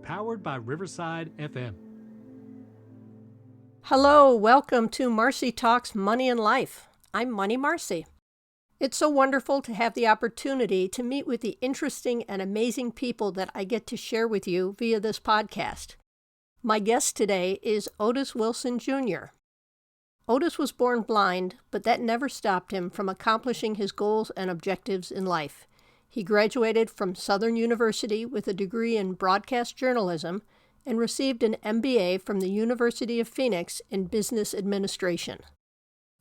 powered by Riverside FM. Hello, welcome to Marci Talks Money and Life. I'm Money Marci. It's so wonderful to have the opportunity to meet with the interesting and amazing people that I get to share with you via this podcast. My guest today is Otis Wilson Jr. Otis was born blind, but that never stopped him from accomplishing his goals and objectives in life. He graduated from Southern University with a degree in broadcast journalism and received an MBA from the University of Phoenix in business administration.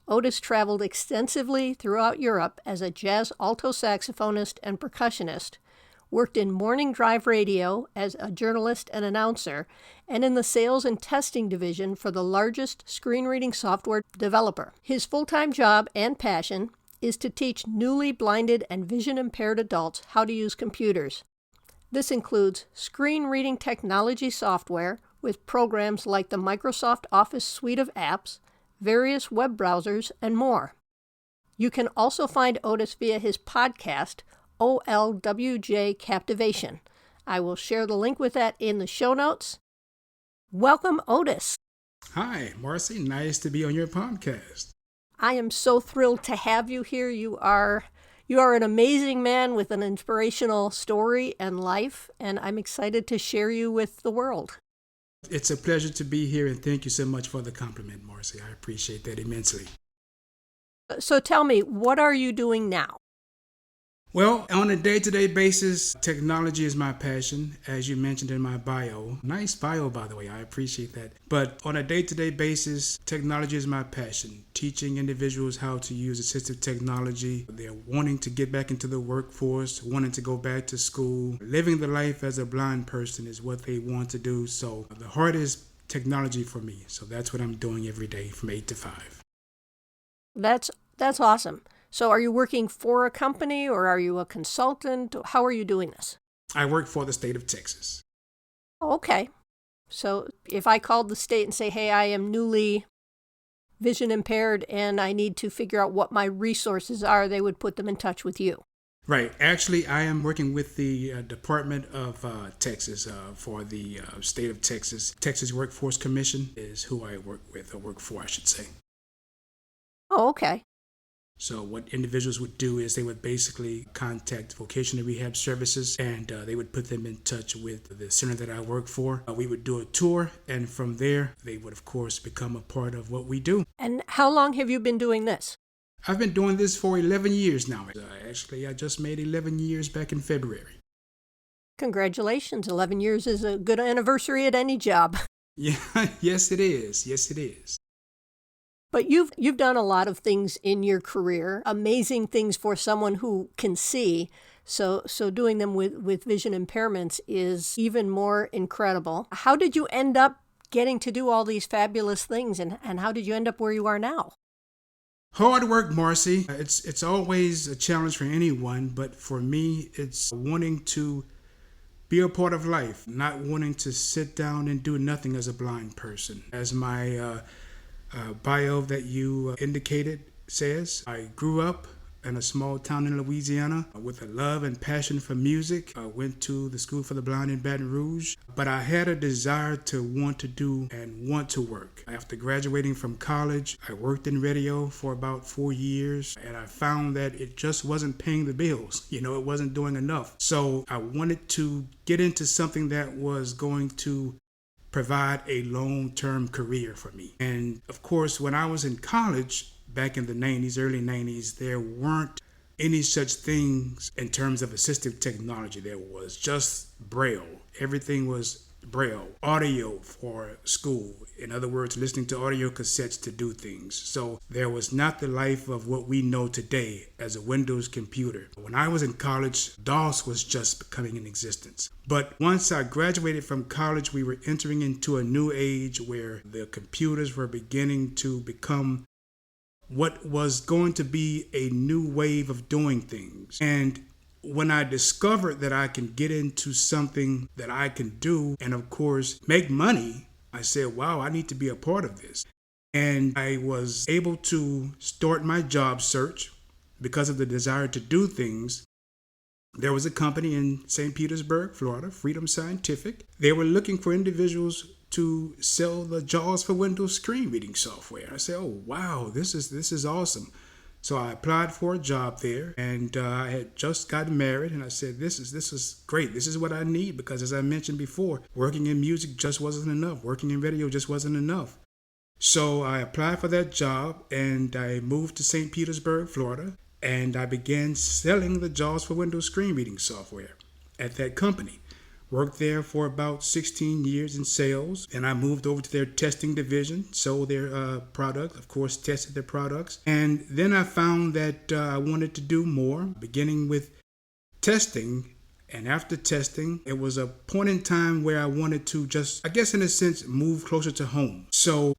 Otis traveled extensively throughout Europe as a jazz alto saxophonist and percussionist, worked in morning drive radio as a journalist and announcer, and in the sales and testing division for the largest screen reading software developer. His full-time job and passion is to teach newly blinded and vision-impaired adults how to use computers. This includes screen reading technology software with programs like the Microsoft Office suite of apps, various web browsers, and more. You can also find Otis via his podcast, OLWJ Captivation. I will share the link with that in the show notes. Welcome, Otis. Hi, Marci. Nice to be on your podcast. I am so thrilled to have you here. You are an amazing man with an inspirational story and life, and I'm excited to share you with the world. It's a pleasure to be here, and thank you so much for the compliment, Marci. I appreciate that immensely. So tell me, what are you doing now? Well, on a day-to-day basis, technology is my passion, as you mentioned in my bio. Nice bio, by the way. I appreciate that. But on a day-to-day basis, technology is my passion. Teaching individuals how to use assistive technology. They're wanting to get back into the workforce, wanting to go back to school. Living the life as a blind person is what they want to do. So the heart is technology for me. So that's what I'm doing every day from 8 to 5. That's awesome. So are you working for a company or are you a consultant? How are you doing this? I work for the state of Texas. Okay. So if I called the state and say, hey, I am newly vision impaired and I need to figure out what my resources are, they would put them in touch with you. Right. Actually, I am working with the Department of Texas for the state of Texas. Texas Workforce Commission is who I work with, or work for, I should say. Oh, okay. So what individuals would do is they would basically contact vocational rehab services, and they would put them in touch with the center that I work for. We would do a tour, and from there, they would, of course, become a part of what we do. And how long have you been doing this? I've been doing this for 11 years now. Actually, I just made 11 years back in February. Congratulations. 11 years is a good anniversary at any job. Yeah, yes, it is. Yes, it is. But you've done a lot of things in your career, amazing things for someone who can see. So doing them with vision impairments is even more incredible. How did you end up getting to do all these fabulous things, and how did you end up where you are now? Hard work, Marci. It's always a challenge for anyone, but for me, it's wanting to be a part of life, not wanting to sit down and do nothing as a blind person. As my bio that you indicated says, I grew up in a small town in Louisiana with a love and passion for music. I went to the School for the Blind in Baton Rouge, but I had a desire to want to do and want to work. After graduating from college, I worked in radio for about 4 years, and I found that it just wasn't paying the bills. It wasn't doing enough. So I wanted to get into something that was going to provide a long-term career for me. And of course, when I was in college, back in the 90s, early 90s, there weren't any such things in terms of assistive technology. There was just Braille. Everything was Braille. Audio for school. In other words, listening to audio cassettes to do things. So there was not the life of what we know today as a Windows computer. When I was in college, DOS was just becoming in existence. But once I graduated from college, we were entering into a new age where the computers were beginning to become what was going to be a new wave of doing things. And when I discovered that I can get into something that I can do and, of course, make money, I said, wow, I need to be a part of this. And I was able to start my job search because of the desire to do things. There was a company in St. Petersburg, Florida, Freedom Scientific. They were looking for individuals to sell the JAWS for Windows screen reading software. I said, oh, wow, this is awesome. So I applied for a job there, and I had just gotten married, and I said, this is great. This is what I need, because as I mentioned before, working in music just wasn't enough. Working in radio just wasn't enough. So I applied for that job, and I moved to St. Petersburg, Florida, and I began selling the JAWS for Windows screen reading software at that company. Worked there for about 16 years in sales, and I moved over to their testing division, sold their product, of course, tested their products. And then I found that I wanted to do more, beginning with testing. And after testing, it was a point in time where I wanted to just, I guess in a sense, move closer to home. So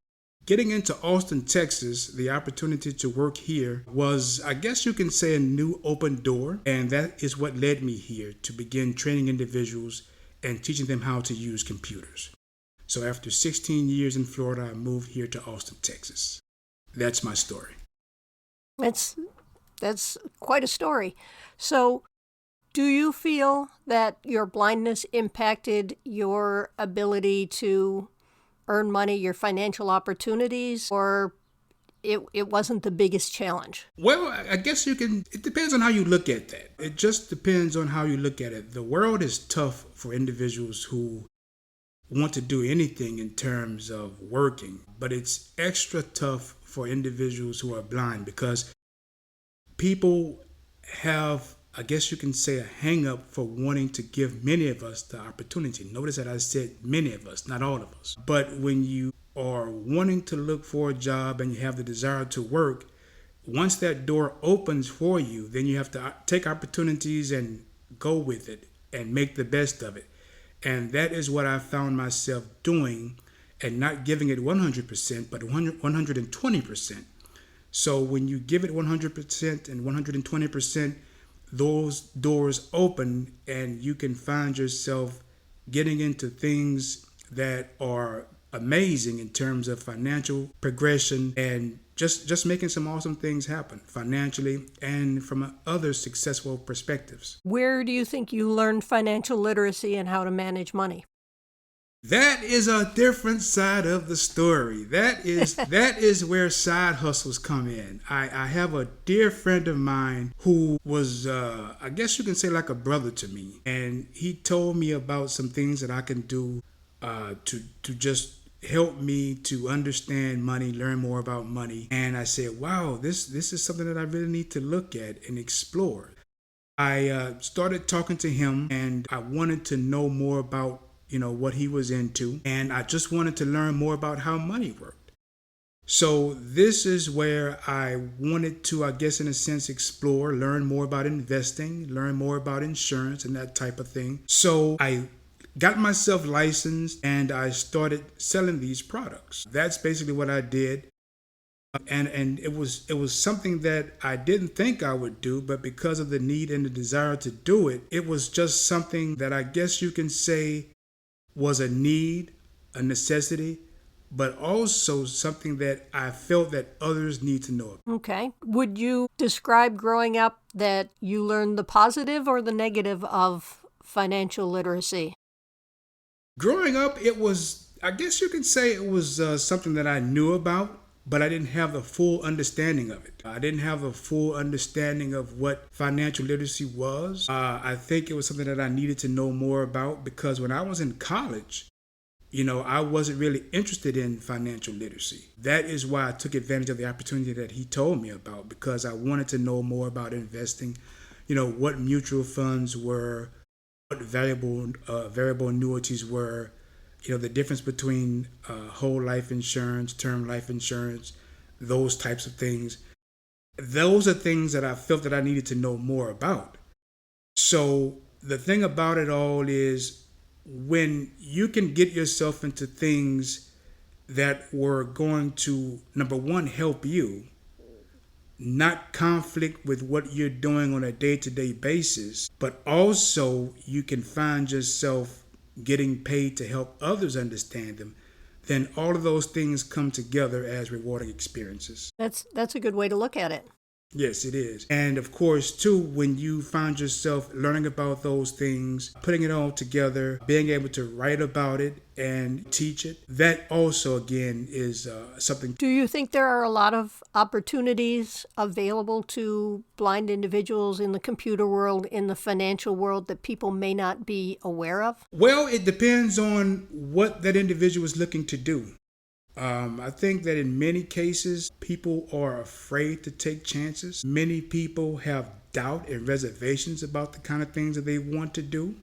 getting into Austin, Texas, the opportunity to work here was, I guess you can say, a new open door. And that is what led me here to begin training individuals and teaching them how to use computers. So after 16 years in Florida, I moved here to Austin, Texas. That's my story. That's quite a story. So do you feel that your blindness impacted your ability to earn money, your financial opportunities, or it wasn't the biggest challenge? Well, I guess it depends on how you look at that. It just depends on how you look at it. The world is tough for individuals who want to do anything in terms of working, but it's extra tough for individuals who are blind, because people have, I guess you can say, a hang up for wanting to give many of us the opportunity. Notice that I said many of us, not all of us. But when you are wanting to look for a job and you have the desire to work, once that door opens for you, then you have to take opportunities and go with it and make the best of it. And that is what I found myself doing, and not giving it 100%, but 120%. So when you give it 100% and 120%, those doors open and you can find yourself getting into things that are amazing in terms of financial progression, and just making some awesome things happen financially and from other successful perspectives. Where do you think you learned financial literacy and how to manage money? That is a different side of the story. That is where side hustles come in. I have a dear friend of mine who was, I guess you can say, like a brother to me. And he told me about some things that I can do to just help me to understand money, learn more about money. And I said, wow, this is something that I really need to look at and explore. I started talking to him, and I wanted to know more about what he was into, and I just wanted to learn more about how money worked. So this is where I wanted to, I guess in a sense, explore, learn more about investing, learn more about insurance and that type of thing. So I got myself licensed and I started selling these products. That's basically what I did. And it was something that I didn't think I would do, but because of the need and the desire to do it, it was just something that I guess you can say was a need, a necessity, but also something that I felt that others need to know. Okay. Would you describe growing up that you learned the positive or the negative of financial literacy? Growing up, it was, I guess you can say it was something that I knew about, but I didn't have the full understanding of it. I didn't have a full understanding of what financial literacy was. I think it was something that I needed to know more about, because when I was in college, I wasn't really interested in financial literacy. That is why I took advantage of the opportunity that he told me about, because I wanted to know more about investing, what mutual funds were, what variable annuities were, the difference between whole life insurance, term life insurance, those types of things. Those are things that I felt that I needed to know more about. So the thing about it all is, when you can get yourself into things that were going to, number one, help you, not conflict with what you're doing on a day-to-day basis, but also you can find yourself getting paid to help others understand them, then all of those things come together as rewarding experiences. That's a good way to look at it. Yes, it is. And of course, too, when you find yourself learning about those things, putting it all together, being able to write about it and teach it, that also, again, is something. Do you think there are a lot of opportunities available to blind individuals in the computer world, in the financial world, that people may not be aware of? Well, it depends on what that individual is looking to do. I think that in many cases, people are afraid to take chances. Many people have doubt and reservations about the kind of things that they want to do.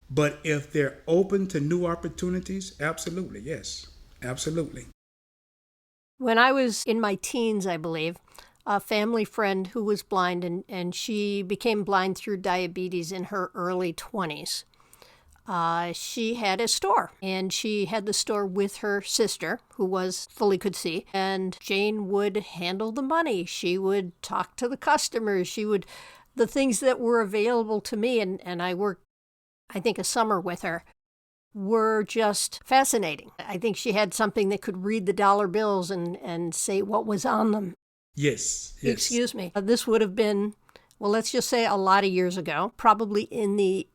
But if they're open to new opportunities, absolutely, yes, absolutely. When I was in my teens, I believe, a family friend who was blind, and she became blind through diabetes in her early 20s. She had a store, and she had the store with her sister, who was fully could see, and Jane would handle the money. She would talk to the customers. The things that were available to me, and I worked, I think, a summer with her, were just fascinating. I think she had something that could read the dollar bills and say what was on them. Yes, yes. Excuse me. This would have been, well, let's just say a lot of years ago, probably in the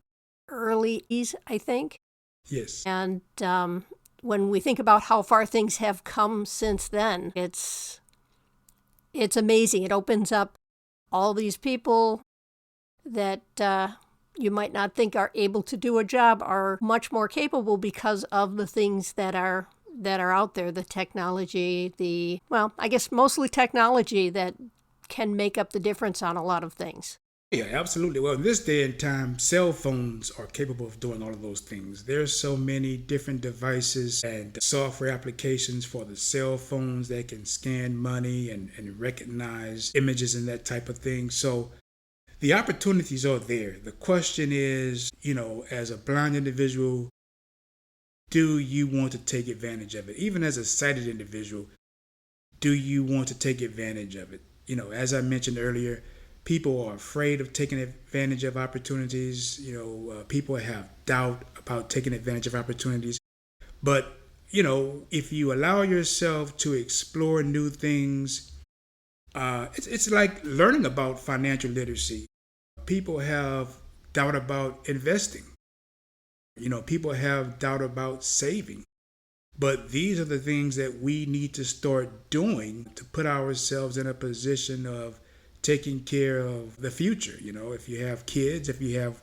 early 80s, I think. Yes. And when we think about how far things have come since then, it's amazing. It opens up all these people that you might not think are able to do a job are much more capable because of the things that are out there, the technology, I guess mostly technology that can make up the difference on a lot of things. Yeah, absolutely. Well, in this day and time, cell phones are capable of doing all of those things. There's so many different devices and software applications for the cell phones that can scan money and recognize images and that type of thing. So the opportunities are there. The question is, as a blind individual, do you want to take advantage of it? Even as a sighted individual, do you want to take advantage of it? As I mentioned earlier, people are afraid of taking advantage of opportunities. People have doubt about taking advantage of opportunities. But, if you allow yourself to explore new things, it's like learning about financial literacy. People have doubt about investing. People have doubt about saving. But these are the things that we need to start doing to put ourselves in a position of taking care of the future. If you have kids, if you have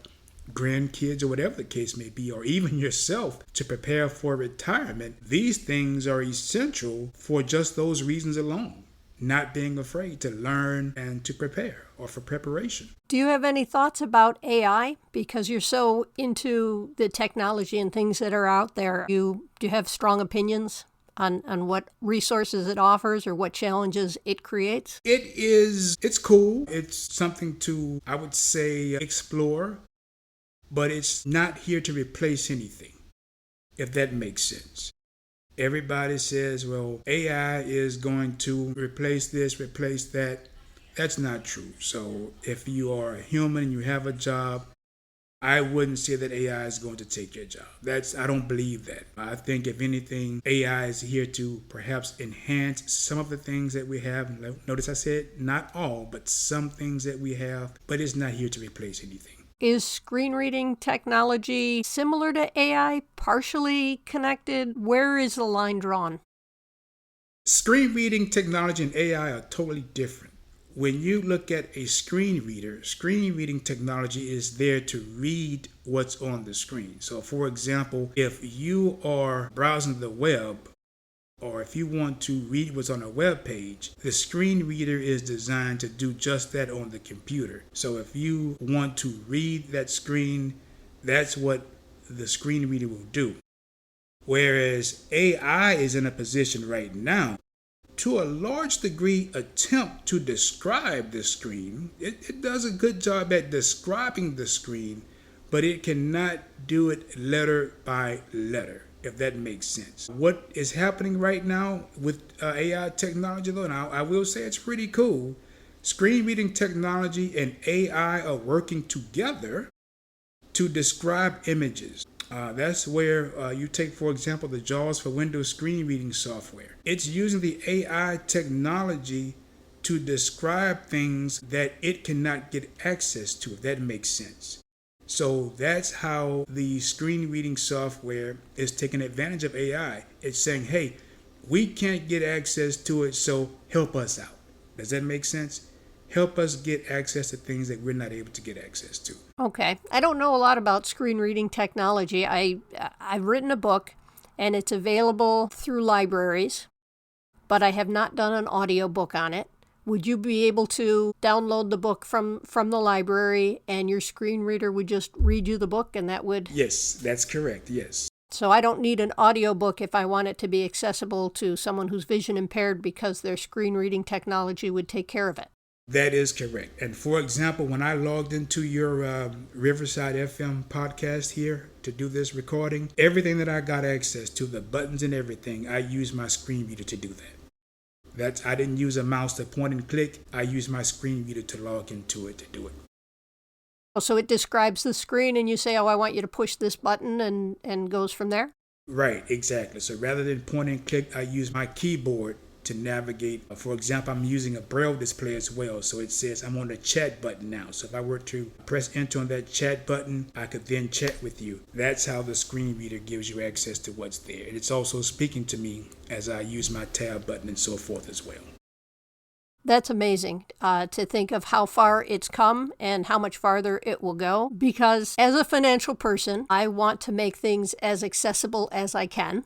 grandkids, or whatever the case may be, or even yourself to prepare for retirement, these things are essential for just those reasons alone. Not being afraid to learn and to prepare, or for preparation. Do you have any thoughts about AI? Because you're so into the technology and things that are out there. Do you have strong opinions on what resources it offers or what challenges it creates? It's cool. It's something to, I would say, explore, but it's not here to replace anything, if that makes sense. Everybody says, well, AI is going to replace this, replace that. That's not true. So if you are a human and you have a job, I wouldn't say that AI is going to take your job. I don't believe that. I think if anything, AI is here to perhaps enhance some of the things that we have. Notice I said not all, but some things that we have, but it's not here to replace anything. Is screen reading technology similar to AI, partially connected? Where is the line drawn? Screen reading technology and AI are totally different. When you look at a screen reader, screen reading technology is there to read what's on the screen. So for example, if you are browsing the web, or if you want to read what's on a web page, the screen reader is designed to do just that on the computer. So if you want to read that screen, that's what the screen reader will do. Whereas AI is in a position right now to a large degree attempt to describe the screen. It does a good job at describing the screen, but it cannot do it letter by letter, if that makes sense. What is happening right now with AI technology, though, and I will say it's pretty cool, screen reading technology and AI are working together to describe images. That's where you take, for example, the JAWS for Windows screen reading software. It's using the AI technology to describe things that it cannot get access to, if that makes sense. So that's how the screen reading software is taking advantage of AI. It's saying, hey, we can't get access to it, so help us out. Does that make sense? Help us get access to things that we're not able to get access to. Okay. I don't know a lot about screen reading technology. I've written a book, and it's available through libraries, but I have not done an audio book on it. Would you be able to download the book from the library and your screen reader would just read you the book and that would... Yes, that's correct, yes. So I don't need an audio book if I want it to be accessible to someone who's vision impaired because their screen reading technology would take care of it. That is correct. And for example, when I logged into your Riverside FM podcast here to do this recording, everything that I got access to, the buttons and everything, I used my screen reader to do that. I didn't use a mouse to point and click. I used my screen reader to log into it to do it. So it describes the screen and you say, oh, I want you to push this button and goes from there? Right, exactly. So rather than point and click, I use my keyboard to navigate. For example, I'm using a Braille display as well. So it says I'm on the chat button now. So if I were to press enter on that chat button, I could then chat with you. That's how the screen reader gives you access to what's there. And it's also speaking to me as I use my tab button and so forth as well. That's amazing to think of how far it's come and how much farther it will go. Because as a financial person, I want to make things as accessible as I can.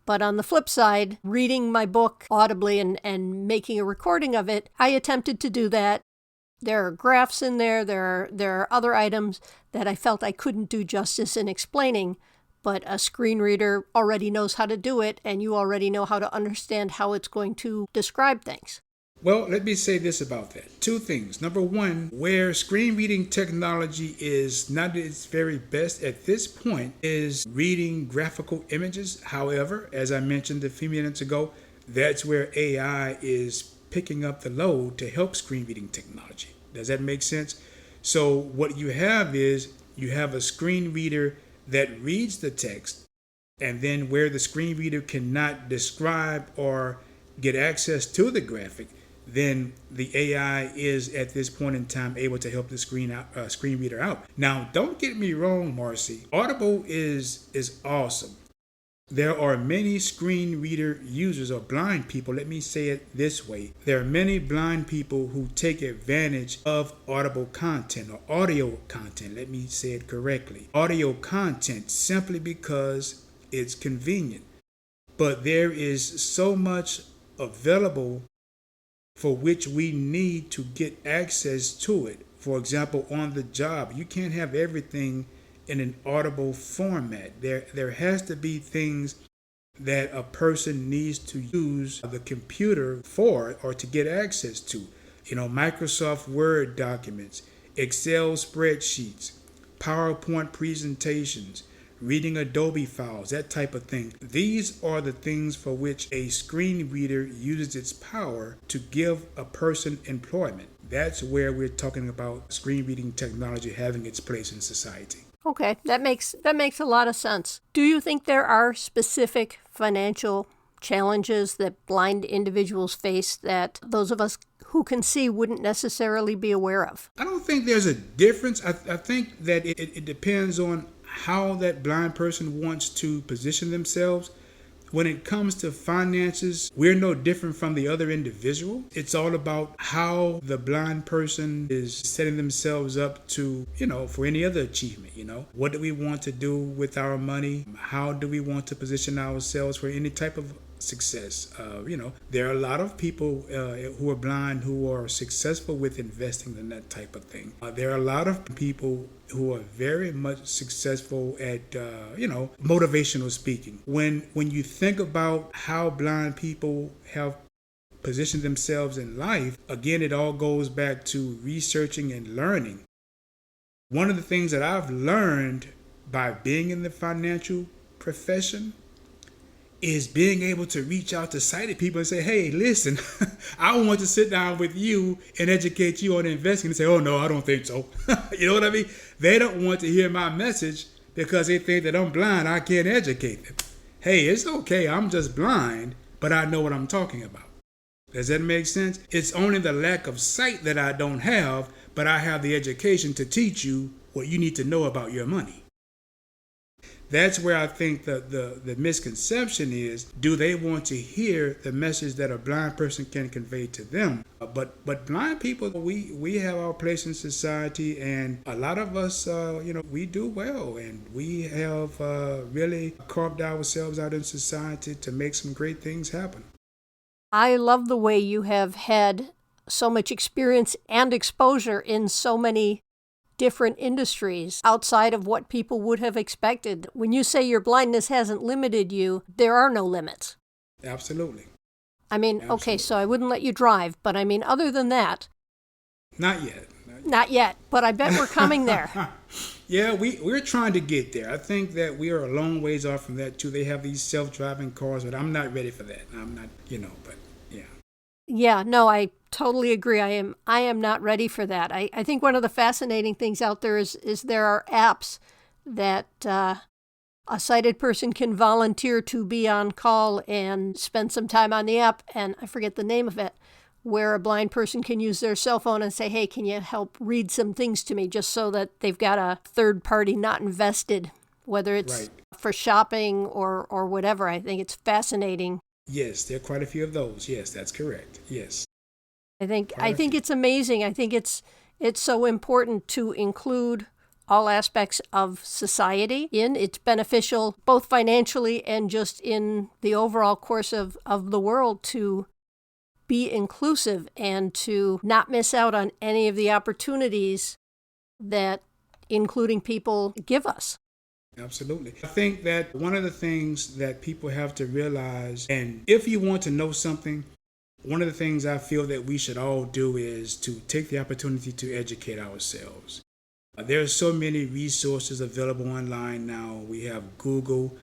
But on the flip side, reading my book audibly and making a recording of it, I attempted to do that. There are graphs in there. There are other items that I felt I couldn't do justice in explaining. But a screen reader already knows how to do it, and you already know how to understand how it's going to describe things. Well, let me say this about that. Two things. Number one, where screen reading technology is not at its very best at this point is reading graphical images. However, as I mentioned a few minutes ago, that's where AI is picking up the load to help screen reading technology. Does that make sense? So what you have is you have a screen reader that reads the text, and then where the screen reader cannot describe or get access to the graphic, then the AI is at this point in time able to help the screen reader out. Now, don't get me wrong, Marci. Audible is awesome. There are many screen reader users or blind people. Let me say it this way. There are many blind people who take advantage of Audible content or audio content. Let me say it correctly. Audio content simply because it's convenient. But there is so much available for which we need to get access to it. For example, on the job, you can't have everything in an audible format. There has to be things that a person needs to use the computer for or to get access to. Microsoft Word documents, Excel spreadsheets, PowerPoint presentations, reading Adobe files, that type of thing. These are the things for which a screen reader uses its power to give a person employment. That's where we're talking about screen reading technology having its place in society. Okay, that makes a lot of sense. Do you think there are specific financial challenges that blind individuals face that those of us who can see wouldn't necessarily be aware of? I don't think there's a difference. I think that it depends on how that blind person wants to position themselves. When it comes to finances, we're no different from the other individual. It's all about how the blind person is setting themselves up to, for any other achievement. What do we want to do with our money? How do we want to position ourselves for any type of success? There are a lot of people who are blind who are successful with investing in that type of thing. There are a lot of people who are very much successful at, motivational speaking. When you think about how blind people have positioned themselves in life, again, it all goes back to researching and learning. One of the things that I've learned by being in the financial profession is being able to reach out to sighted people and say, hey, listen, I want to sit down with you and educate you on investing. And say, oh, no, I don't think so. You know what I mean? They don't want to hear my message because they think that I'm blind. I can't educate them. Hey, it's okay. I'm just blind, but I know what I'm talking about. Does that make sense? It's only the lack of sight that I don't have, but I have the education to teach you what you need to know about your money. That's where I think the misconception is, do they want to hear the message that a blind person can convey to them? But blind people, we have our place in society, and a lot of us, we do well, and we have really carved ourselves out in society to make some great things happen. I love the way you have had so much experience and exposure in so many different industries outside of what people would have expected. When you say your blindness hasn't limited you, there are no limits. Absolutely. I mean, Absolutely. Okay, so I wouldn't let you drive, but I mean, other than that. Not yet. Not yet, but I bet we're coming there. Yeah, we're trying to get there. I think that we are a long ways off from that too. They have these self-driving cars, but I'm not ready for that. I'm not, but yeah. Yeah, no, I totally agree. I am not ready for that. I think one of the fascinating things out there is there are apps that a sighted person can volunteer to be on call and spend some time on the app, and I forget the name of it, where a blind person can use their cell phone and say, hey, can you help read some things to me, just so that they've got a third party not invested, whether it's Right. for shopping or whatever. I think it's fascinating. Yes, there are quite a few of those. Yes, that's correct. Yes. I think it's amazing. I think it's so important to include all aspects of society in. It's beneficial both financially and just in the overall course of the world to be inclusive and to not miss out on any of the opportunities that including people give us. Absolutely. I think that one of the things that people have to realize, and if you want to know something, one of the things I feel that we should all do is to take the opportunity to educate ourselves. There are so many resources available online now. We have Google.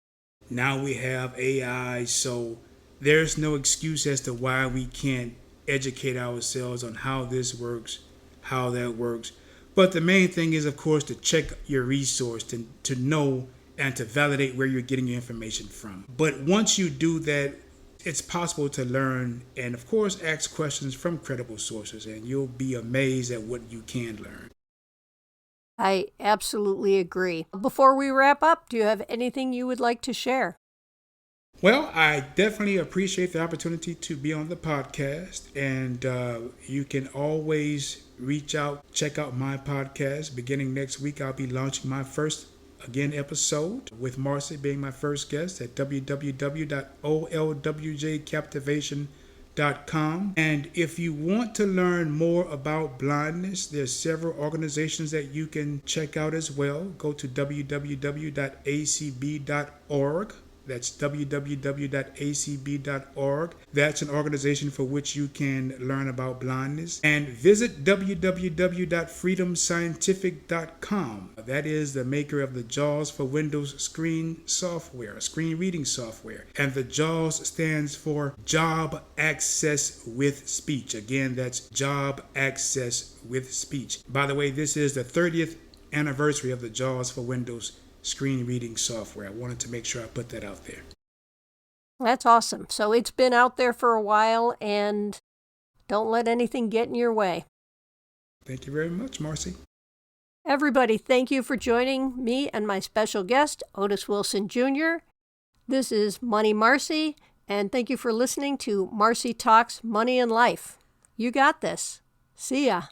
Now we have AI. So there's no excuse as to why we can't educate ourselves on how this works, how that works. But the main thing is, of course, to check your resource, to know and to validate where you're getting your information from. But once you do that, it's possible to learn and, of course, ask questions from credible sources, and you'll be amazed at what you can learn. I absolutely agree. Before we wrap up, do you have anything you would like to share? Well, I definitely appreciate the opportunity to be on the podcast, and you can always reach out, check out my podcast. Beginning next week, I'll be launching my first, episode with Marci being my first guest at www.olwjcaptivation.com. And if you want to learn more about blindness, there's several organizations that you can check out as well. Go to www.acb.org. That's www.acb.org. That's an organization for which you can learn about blindness. And visit www.freedomscientific.com. That is the maker of the JAWS for Windows screen reading software. And the JAWS stands for Job Access with Speech. Again, that's Job Access with Speech. By the way, this is the 30th anniversary of the JAWS for Windows screen reading software. I wanted to make sure I put that out there. That's awesome. So it's been out there for a while, and don't let anything get in your way. Thank you very much, Marci. Everybody, thank you for joining me and my special guest, Otis Wilson Jr. This is Money Marci, and thank you for listening to Marci Talks Money and Life. You got this. See ya.